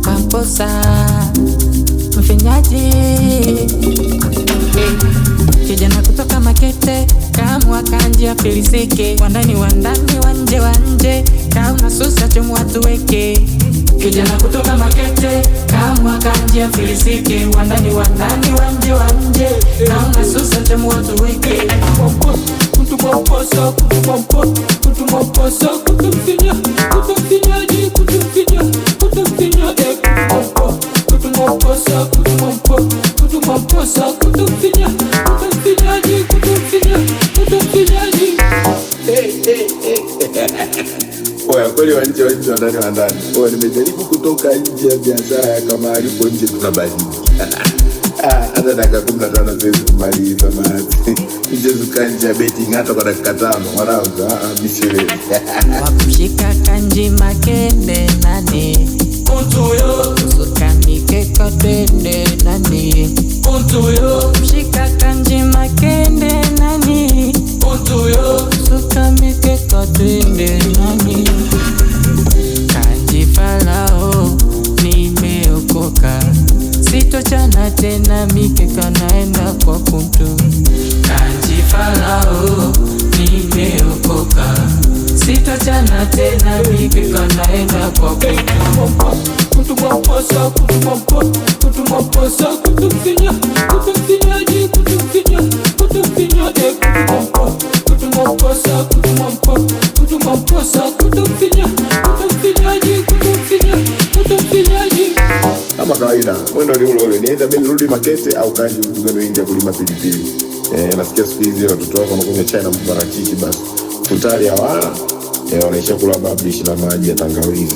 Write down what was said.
Mamposa mfinyaji. Kijana kutoka Makete kaamua kanjia filisike. Wandani wanje kauna susa chomu watu weke. Kijana kutoka Makete kaamua kanjia filisike. Wandani wanje kauna susa chomu watu weke. Kutumamposa kutumfinya kutumfinyaji kutumfinya kutumamposa kutumfinyaji kutumfinyaji. Oya kweli wa nje wa ndani. Oya nimejaribu kutoka nje ya biashara kama alipo nje tunabadili. Hata dakika 15 siwezi kumaliza maana. Mchezo kanje ya betting hata kwa dakika 5 mwanangu misiwezi. Wakushika kanji Makende nani? Untuyo Suka mikeko twende nani? Untuyo Shika kanji Makende nani? Untuyo Suka mikeko twende nani? Kanji Farao nimeokoka, sitochana tena mikeka naenda kwa kuntu. Kanji Farao nimeokoka, sitochana tena mikeka naenda kwa kuntu. Kutumamposa kutumfinyaji kutumfinya kutumamposa kutumfinyaji kutumfinyaji. Kama kawaida mwendo ni ule nienda mimi nirudi Makete au kaji mtugano India kulima pilipili. Nasikia siku hizi watoto wako wanakunywa chai na mparachichi basi. Futari hawana. Wanaisha kula bablish na maji ya tangawizi.